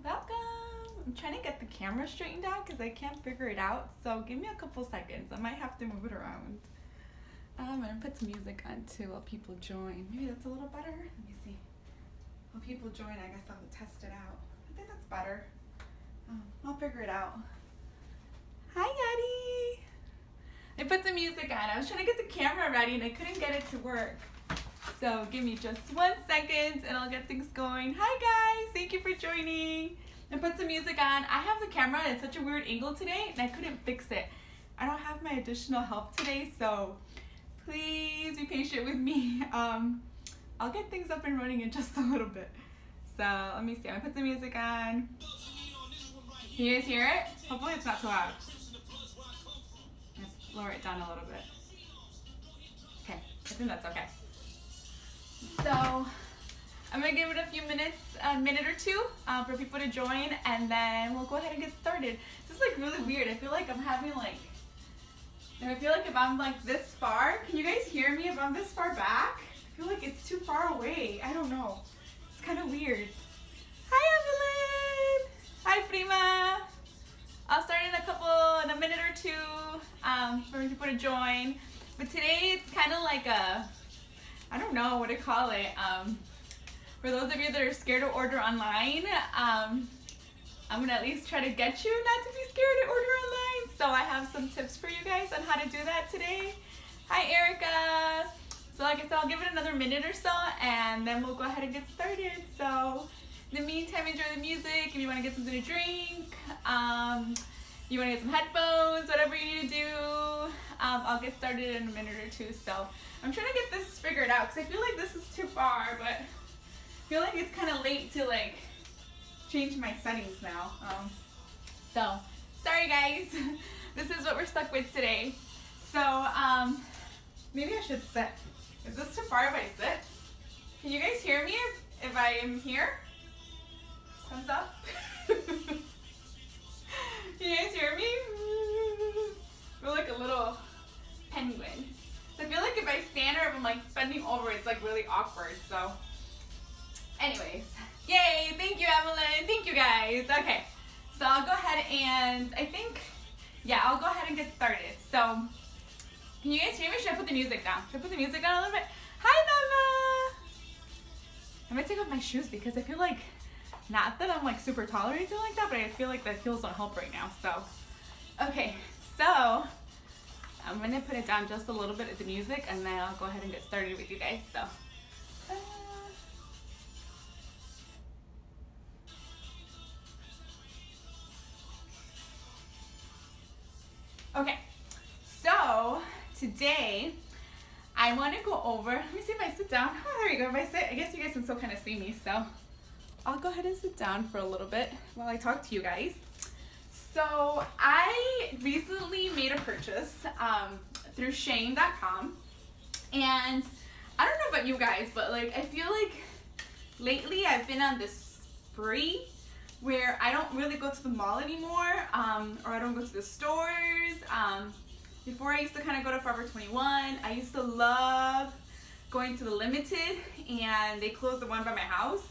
welcome. I'm trying to get the camera straightened out because I can't figure it out. So give me a couple seconds. I might have to move it around. I'm gonna put some music on too while people join. Maybe that's a little better. Let me see. While people join, I guess I'll test it out. I think that's better. I'll figure it out. Hi, Yadi. I put some music on. I was trying to get the camera ready and I couldn't get it to work. So give me just 1 second and I'll get things going. Hi guys, thank you for joining. I put some music on. I have the camera at such a weird angle today and I couldn't fix it. I don't have my additional help today, so please be patient with me. I'll get things up and running in just a little bit. So let me see, I'm gonna put the music on. Can you guys hear it? Hopefully it's not too loud. Let's lower it down a little bit. Okay, I think that's okay. So I'm gonna give it a few minutes, a minute or two, for people to join, and then we'll go ahead and get started. This is like really weird. I feel like I'm having like, I feel like if I'm like this far, can you guys hear me if I'm this far back? I feel like it's too far away. I don't know. It's kind of weird. Hi Evelyn. Hi Prima. I'll start in a minute or two for people to join. But today it's kind of like a, I don't know what to call it. For those of you that are scared to order online, I'm gonna at least try to get you not to be scared to order online. So I have some tips for you guys on how to do that today. Hi Erica. So like I said, I'll give it another minute or so and then we'll go ahead and get started. So in the meantime, enjoy the music. If you wanna get something to drink, you wanna get some headphones, whatever you need to do, I'll get started in a minute or two. So I'm trying to get this figured out because I feel like this is too far, but I feel like it's kind of late to like change my settings now. So sorry guys, this is what we're stuck with today. So maybe I should sit. Is this too far if I sit? Can you guys hear me if I am here? Thumbs up. Can you guys hear me? I feel like a little penguin. So I feel like if I stand or if I'm like bending over, it's like really awkward. So anyways, yay, thank you Evelyn, thank you guys. Okay, so I'll go ahead and I'll go ahead and get started. So can you guys hear me? Should I put the music down? Should I put the music down a little bit? Hi Mama! I'm gonna take off my shoes because I feel like, not that I'm like super tall or anything like that, but I feel like the heels don't help right now. So, okay, so I'm gonna put it down just a little bit of the music and then I'll go ahead and get started with you guys. So, okay, so today I want to go over, let me see if I sit down. Oh, there you go. If I sit, I guess you guys can still kind of see me. So I'll go ahead and sit down for a little bit while I talk to you guys. So I recently made a purchase through Shein.com, and I don't know about you guys, but like I feel like lately I've been on this spree where I don't really go to the mall anymore, or I don't go to the stores. Before I used to kind of go to Forever 21. I used to love going to the Limited, and they closed the one by my house.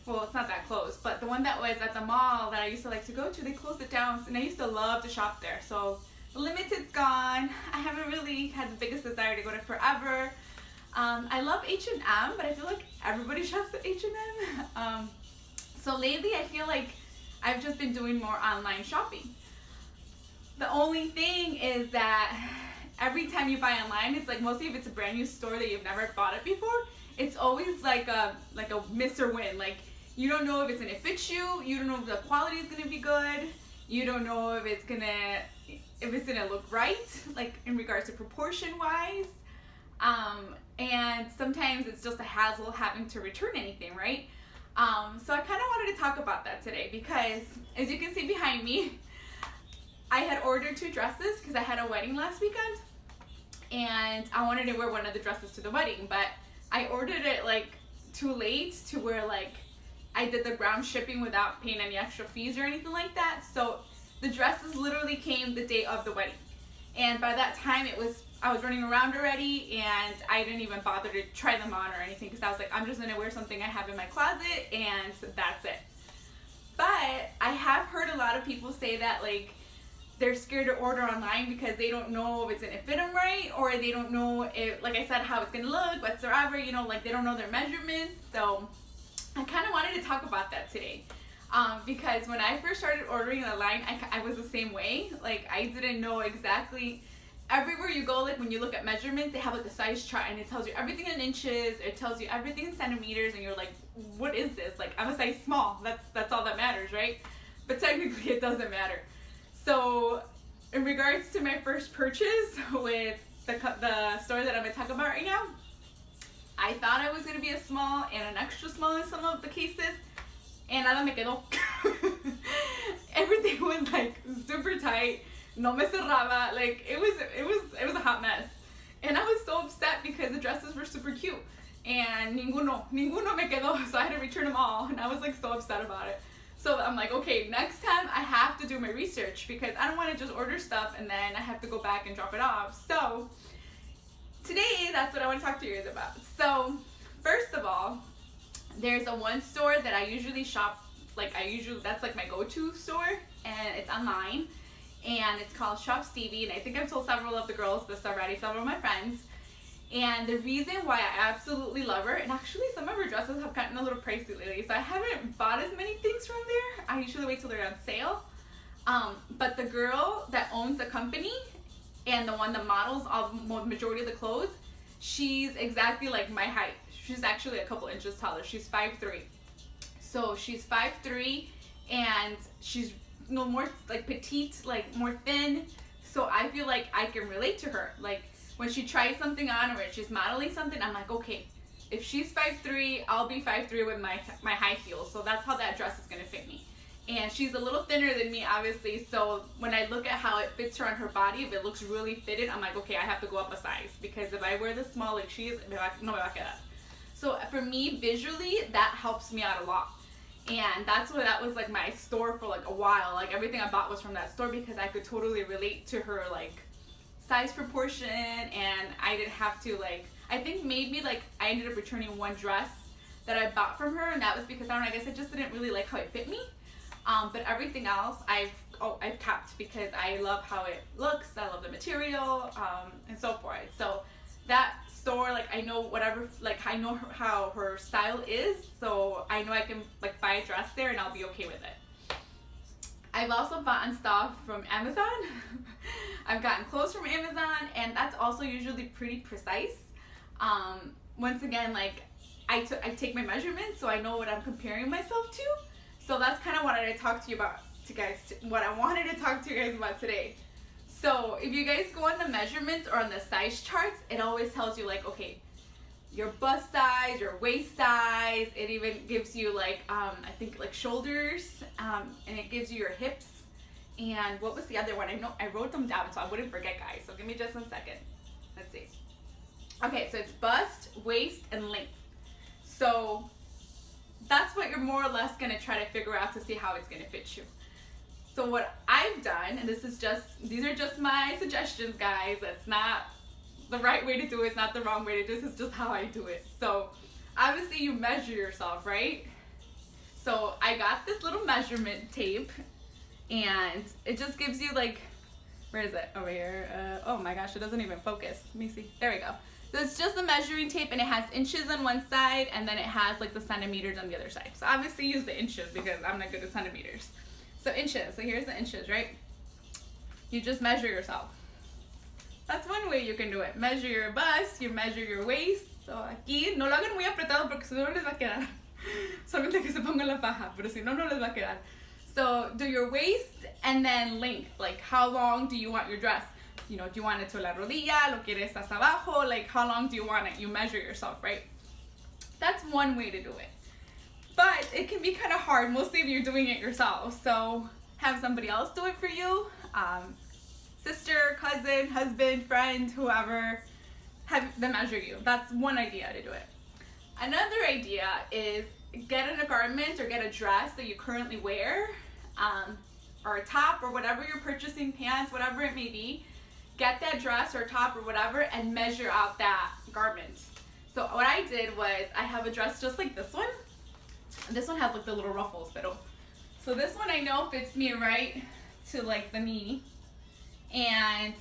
Well, it's not that close, but the one that was at the mall that I used to like to go to, they closed it down, and I used to love to shop there. So the Limited's gone. I haven't really had the biggest desire to go to Forever. I love H&M, but I feel like everybody shops at H&M. So lately I feel like I've just been doing more online shopping. The only thing is that every time you buy online, it's like mostly if it's a brand new store that you've never bought it before, it's always like a miss or win. Like you don't know if it's gonna fit you, you don't know if the quality is gonna be good, you don't know if it's gonna look right, like in regards to proportion wise. And sometimes it's just a hassle having to return anything, right? So I kind of wanted to talk about that today because as you can see behind me, I had ordered 2 dresses because I had a wedding last weekend and I wanted to wear one of the dresses to the wedding, but I ordered it like too late to where like I did the ground shipping without paying any extra fees or anything like that. So the dresses literally came the day of the wedding. And by that time I was running around already and I didn't even bother to try them on or anything because I was like, I'm just gonna wear something I have in my closet and that's it. But I have heard a lot of people say that like they're scared to order online because they don't know if it's gonna fit them right, or they don't know if, like I said, how it's gonna look whatsoever, you know, like they don't know their measurements. So I kind of wanted to talk about that today, because when I first started ordering online, I was the same way. Like I didn't know exactly. Everywhere you go, like when you look at measurements, they have like a size chart and it tells you everything in inches, it tells you everything in centimeters, and you're like, what is this? Like I'm a size small, that's all that matters, right? But technically it doesn't matter. So in regards to my first purchase with the store that I'm going to talk about right now, I thought I was going to be a small and an extra small in some of the cases, and nada me quedó. Everything was like super tight, no me cerraba, like it was a hot mess. And I was so upset because the dresses were super cute and ninguno me quedó, so I had to return them all, and I was like so upset about it. So I'm like, okay, next time I have to do my research because I don't want to just order stuff and then I have to go back and drop it off. So today, that's what I want to talk to you guys about. So first of all, there's a one store that I usually shop, that's like my go-to store, and it's online, and it's called Shop Stevie, and I think I've told several of the girls this already, several of my friends. And the reason why I absolutely love her, and actually some of her dresses have gotten a little pricey lately, so I haven't bought as many things from there. I usually wait till they're on sale. But the girl that owns the company and the one that models all majority of the clothes, she's exactly like my height. She's actually a couple inches taller. She's 5'3". So she's 5'3", and she's more like petite, like more thin. So I feel like I can relate to her. Like when she tries something on or when she's modeling something, I'm like, okay, if she's 5'3", I'll be 5'3" with my high heels. So that's how that dress is gonna fit me. And she's a little thinner than me, obviously. So when I look at how it fits her on her body, if it looks really fitted, I'm like, okay, I have to go up a size, because if I wear the small like she is, no me va a quedar. So for me, visually, that helps me out a lot. And that's why that was like my store for like a while. Like everything I bought was from that store because I could totally relate to her like size proportion, and I didn't have to like, I think maybe like I ended up returning one dress that I bought from her, and that was because I don't know, I guess I just didn't really like how it fit me. But everything else I've kept because I love how it looks, I love the material, and so forth. So that store, like I know whatever, like I know how her style is, so I know I can like buy a dress there and I'll be okay with it. I've also bought stuff from Amazon. I've gotten clothes from Amazon, and that's also usually pretty precise. Once again, like I take my measurements, so I know what I'm comparing myself to. So that's kind of what I talked to you about, what I wanted to talk to you guys about today. So if you guys go on the measurements or on the size charts, it always tells you like, okay, your bust size, your waist size. It even gives you like, I think like shoulders, and it gives you your hips. And what was the other one? I wrote them down so I wouldn't forget, guys. So give me just 1 second. Let's see. Okay, so it's bust, waist, and length. So that's what you're more or less going to try to figure out to see how it's going to fit you. So what I've done, and these are just my suggestions, guys. That's not the right way to do it. It's not the wrong way to do it. This is just how I do it. So obviously you measure yourself, right? So I got this little measurement tape, and it just gives you like, where is it? Over here. Oh my gosh, it doesn't even focus. Let me see. There we go. So it's just a measuring tape, and it has inches on one side, and then it has like the centimeters on the other side. So obviously use the inches because I'm not good at centimeters. So inches. So here's the inches, right? You just measure yourself. That's one way you can do it. Measure your bust, you measure your waist. So aquí, no lo hagan muy apretado porque si no, no les va a quedar. Solamente que se pongan la faja, pero si no, no les va a quedar. So do your waist and then length. Like how long do you want your dress? You know, do you want it to la rodilla? ¿Lo quieres hasta abajo? Like how long do you want it? You measure yourself, right? That's one way to do it. But it can be kind of hard, mostly if you're doing it yourself. So have somebody else do it for you. Sister, cousin, husband, friend, whoever, have them measure you. That's one idea to do it. Another idea is get in a garment or get a dress that you currently wear, or a top or whatever you're purchasing, pants, whatever it may be. Get that dress or top or whatever and measure out that garment. So what I did was I have a dress just like this one. This one has like the little ruffles, pero So this one I know fits me right to like the knee. And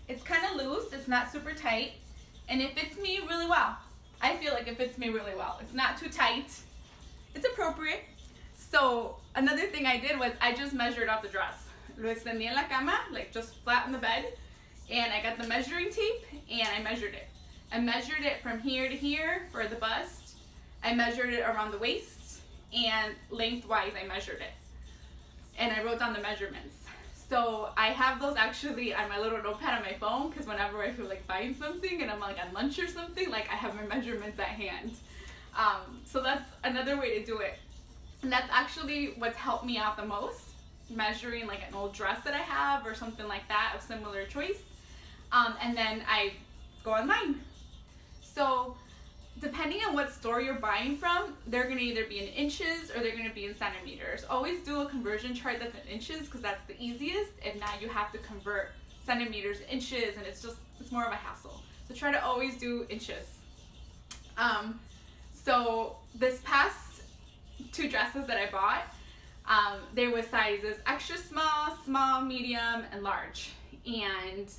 it's kind of loose, it's not super tight. And it fits me really well. I feel like it fits me really well. It's not too tight. It's appropriate. So another thing I did was I just measured out the dress. Lo extendí en la cama, like just flat in the bed. And I got the measuring tape and I measured it. I measured it from here to here for the bust. I measured it around the waist, and lengthwise I measured it. And I wrote down the measurements. So I have those actually on my little notepad on my phone, because whenever I feel like buying something and I'm like on lunch or something, like I have my measurements at hand. So that's another way to do it. And that's actually what's helped me out the most, measuring like an old dress that I have or something like that of similar choice. And then I go online. So depending on what store you're buying from, they're going to either be in inches or they're going to be in centimeters. Always do a conversion chart that's in inches, because that's the easiest. If not, you have to convert centimeters to inches, and it's more of a hassle. So try to always do inches. So this past 2 dresses that I bought, there was sizes extra small, small, medium, and large. And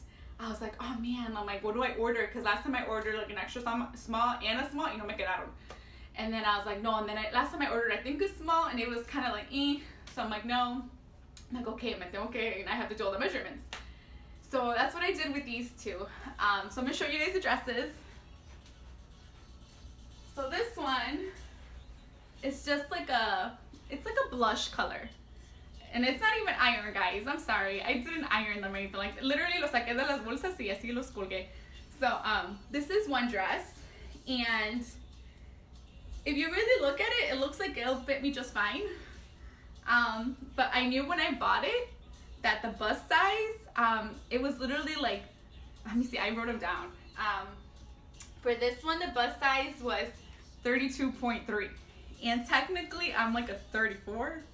I was like, oh man, I'm like, what do I order? Because last time I ordered like an extra small and a small, me quedaron. And then I was like, no, and then last time I ordered, I think a small, and it was kind of like, So I'm like, no. I'm like, okay, and I have to do all the measurements. So that's what I did with these 2. So I'm going to show you guys the dresses. So this one is just like it's like a blush color. And it's not even iron, guys. I'm sorry. I didn't iron them or anything. Like, literally los saqué de las bolsas y así los colgué. So, this is one dress. And if you really look at it, it looks like it'll fit me just fine. But I knew when I bought it that the bust size, it was literally like, let me see, I wrote them down. For this one, the bust size was 32.3. And technically, I'm like a 34.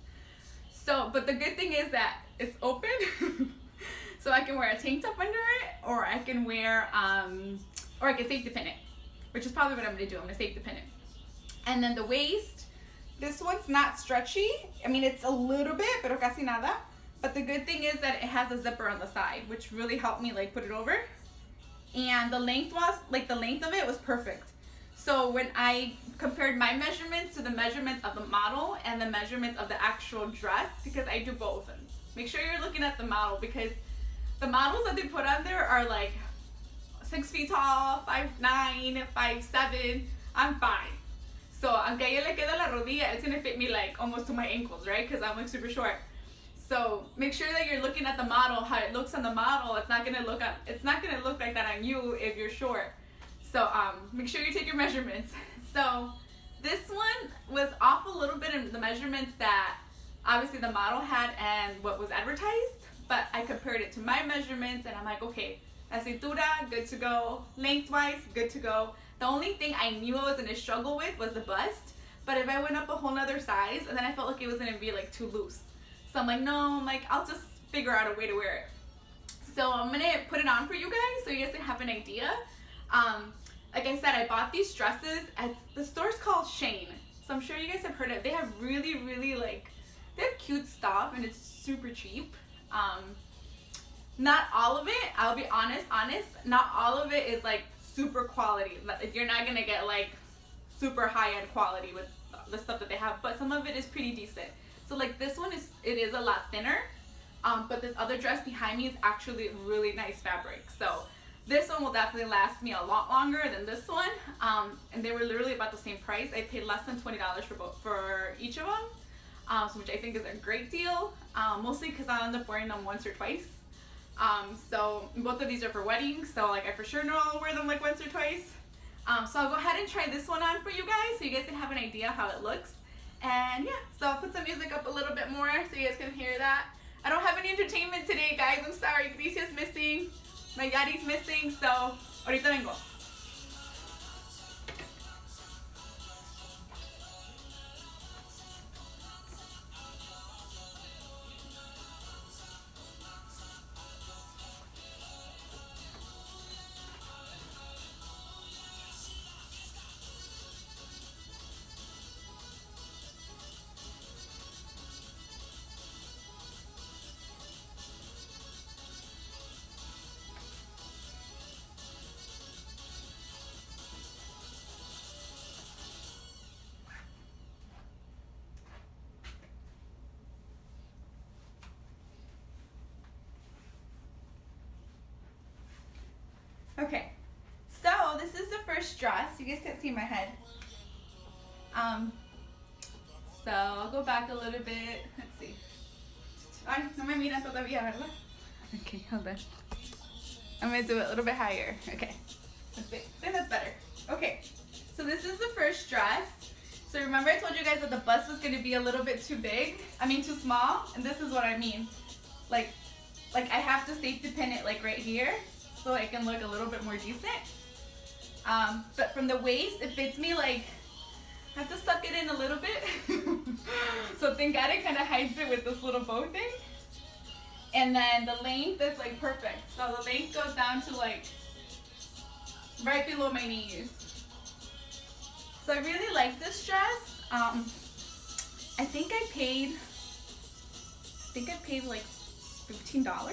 So, but the good thing is that it's open, so I can wear a tank top under it, or I can wear, or I can safety pin it, which is probably what I'm gonna do. I'm gonna safety pin it. And then the waist, this one's not stretchy. I mean, it's a little bit, pero casi nada. But the good thing is that it has a zipper on the side, which really helped me like put it over. And the length of it was perfect. So when I compared my measurements to the measurements of the model and the measurements of the actual dress, because I do both, and make sure you're looking at the model, because the models that they put on there are like 6 feet tall, 5'9", 5'7". I'm 5. So aunque a ella le queda la rodilla, it's gonna fit me like almost to my ankles, right? Because I'm like super short. So make sure that you're looking at the model, how it looks on the model. It's not gonna look like that on you if you're short. So make sure you take your measurements. So this one was off a little bit in the measurements that obviously the model had and what was advertised, but I compared it to my measurements and I'm like, okay, la cintura, good to go. Lengthwise, good to go. The only thing I knew I was gonna struggle with was the bust, but if I went up a whole nother size, and then I felt like it was gonna be like too loose. So I'm like, no, I'll just figure out a way to wear it. So I'm gonna put it on for you guys so you guys can have an idea. Like I said, I bought these dresses at the store's called Shane. So I'm sure you guys have heard of it. They have really, really they have cute stuff and it's super cheap. Not all of it, I'll be honest, not all of it is like super quality. You're not gonna get like super high-end quality with the stuff that they have, but some of it is pretty decent. So like this one it is a lot thinner, but this other dress behind me is actually really nice fabric. So this one will definitely last me a lot longer than this one, and they were literally about the same price. I paid less than $20 for each of them, which I think is a great deal, mostly because I end up wearing them once or twice. So both of these are for weddings, so like I for sure know I'll wear them like once or twice. So I'll go ahead and try this one on for you guys so you guys can have an idea how it looks. And yeah, so I'll put some music up a little bit more so you guys can hear that. I don't have any entertainment today, guys. I'm sorry. Gricia's missing. My daddy's missing, so ahorita vengo. first dress. You guys can't see my head. So I'll go back a little bit. Let's see. Ay, no me miras todavía, ¿verdad? Okay, hold on. I'm gonna do it a little bit higher. Okay. Let's see. I think that's better. Okay. So this is the first dress. So remember I told you guys that the bust was gonna be a little bit too big? I mean too small? And this is what I mean. Like I have to safety pin it like right here so it can look a little bit more decent. But from the waist, it fits me like, I have to suck it in a little bit. So thank God it kind of hides it with this little bow thing. And then the length is like perfect. So the length goes down to like right below my knees. So I really like this dress. I think I paid like $15,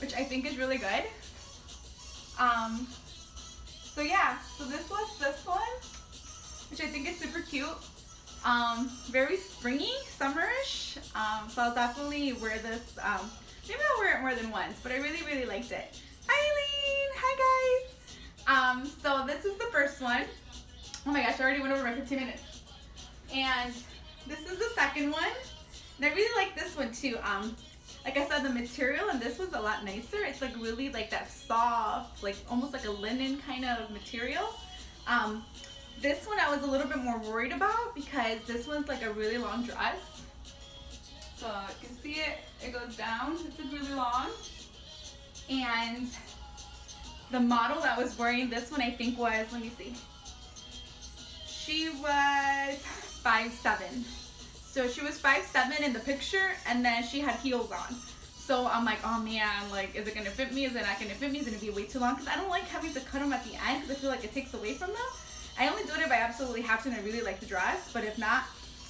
which I think is really good. So yeah, so this was this one, which I think is super cute. Very springy, summerish. So I'll definitely wear this. Maybe I'll wear it more than once, but I really, really liked it. Eileen, hi guys. So this is the first one. Oh my gosh, I already went over my 15 minutes. And this is the second one. And I really like this one too. Like I said, the material and this one's a lot nicer. It's like really like that soft, like almost like a linen kind of material. This one I was a little bit more worried about because this one's like a really long dress. So you can see it goes down. It's really long. And the model that was wearing this one I think was, let me see. She was 5'7". So she was 5'7" in the picture, and then she had heels on. So I'm like, oh man, like, is it gonna fit me? Is it not gonna fit me? Is it gonna be way too long? Because I don't like having to cut them at the end because I feel like it takes away from them. I only do it if I absolutely have to and I really like the dress, but if not,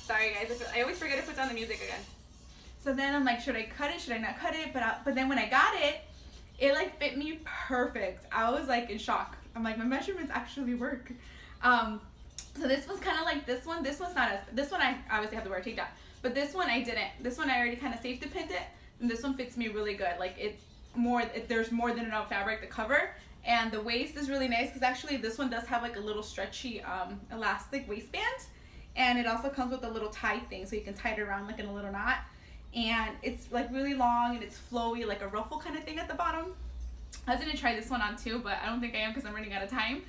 sorry guys, I always forget to put down the music again. So then I'm like, should I cut it? Should I not cut it? But then when I got it, it like fit me perfect. I was like in shock. I'm like, my measurements actually work. So this was kind of like this one. This one's not as, this one I obviously have to wear a takedown, but this one I didn't. This one I already kind of safety pinned it, and this one fits me really good. Like there's more than enough fabric to cover, and the waist is really nice because actually this one does have like a little stretchy elastic waistband, and it also comes with a little tie thing so you can tie it around like in a little knot, and it's like really long and it's flowy, like a ruffle kind of thing at the bottom. I was gonna try this one on too, but I don't think I am because I'm running out of time.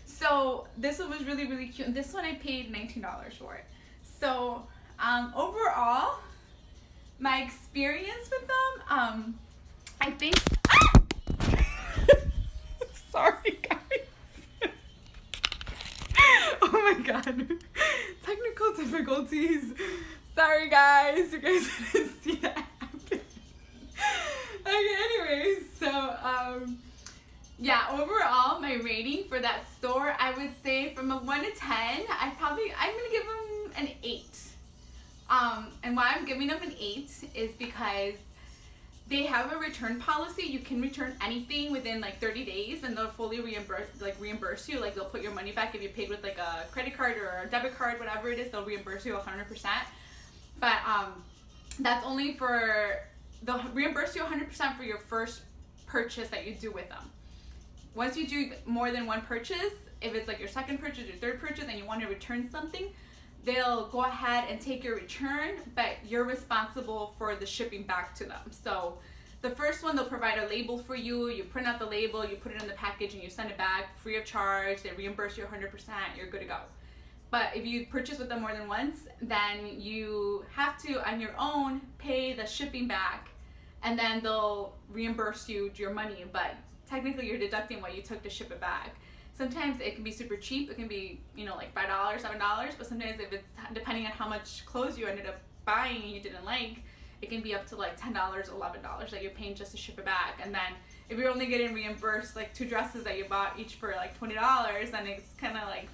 So this one was really, really cute. And this one I paid $19 for it. So overall, my experience with them, I think, sorry guys. Oh my God, technical difficulties. Sorry guys, you guys didn't see that happen. Okay, anyways, so yeah, overall, my rating for that store, I would say from a 1 to 10, I'm gonna give them an 8. And why I'm giving them an 8 is because they have a return policy. You can return anything within like 30 days, and they'll fully reimburse you. Like they'll put your money back if you paid with like a credit card or a debit card, whatever it is. They'll reimburse you 100%. But that's only for, they'll reimburse you 100% for your first purchase that you do with them. Once you do more than one purchase, if it's like your second purchase, your third purchase, and you want to return something, they'll go ahead and take your return, but you're responsible for the shipping back to them. So the first one, they'll provide a label for you. You print out the label, you put it in the package, and you send it back free of charge. They reimburse you 100%. You're good to go. But if you purchase with them more than once, then you have to, on your own, pay the shipping back, and then they'll reimburse you your money. But technically you're deducting what you took to ship it back. Sometimes it can be super cheap. It can be, like $5, $7, but sometimes if it's, depending on how much clothes you ended up buying and you didn't like, it can be up to like $10, $11 that you're paying just to ship it back. And then if you're only getting reimbursed like 2 dresses that you bought each for like $20, then it's kind of like,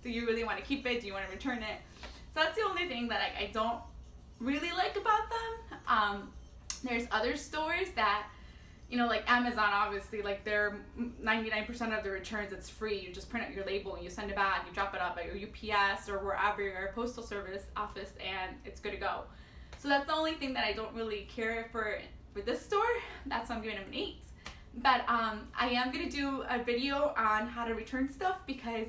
do you really want to keep it? Do you want to return it? So that's the only thing that I don't really like about them. There's other stores that, like Amazon, obviously, like they're 99% of the returns, it's free. You just print out your label and you send it back, you drop it up at your UPS or wherever your postal service office, and it's good to go. So that's the only thing that I don't really care for this store. That's why I'm giving them an 8. But I am gonna do a video on how to return stuff because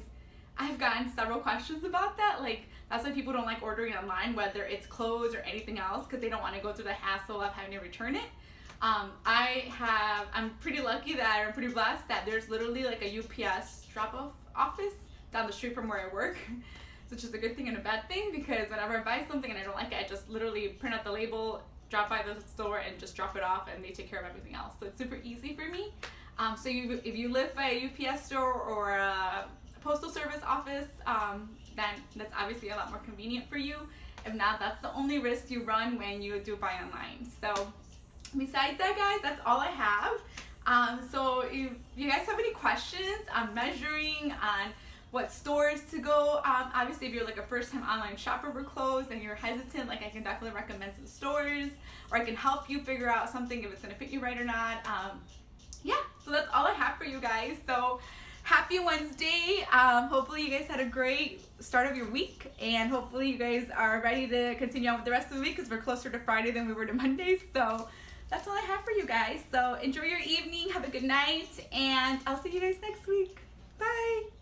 I've gotten several questions about that. Like, that's why people don't like ordering online, whether it's clothes or anything else, because they don't want to go through the hassle of having to return it. I'm pretty lucky that I'm pretty blessed that there's literally like a UPS drop-off office down the street from where I work, which is a good thing and a bad thing, because whenever I buy something and I don't like it, I just literally print out the label, drop by the store, and just drop it off, and they take care of everything else. So it's super easy for me. So if you live by a UPS store or a postal service office, then that's obviously a lot more convenient for you. If not, that's the only risk you run when you do buy online. So besides that, guys, that's all I have. So if you guys have any questions on measuring, on what stores to go, obviously if you're like a first-time online shopper for clothes and you're hesitant, like, I can definitely recommend some stores, or I can help you figure out something if it's gonna fit you right or not. Yeah, so that's all I have for you guys. So happy Wednesday. Hopefully you guys had a great start of your week, and hopefully you guys are ready to continue on with the rest of the week, because we're closer to Friday than we were to Monday. So that's all I have for you guys. So enjoy your evening, have a good night, and I'll see you guys next week. Bye.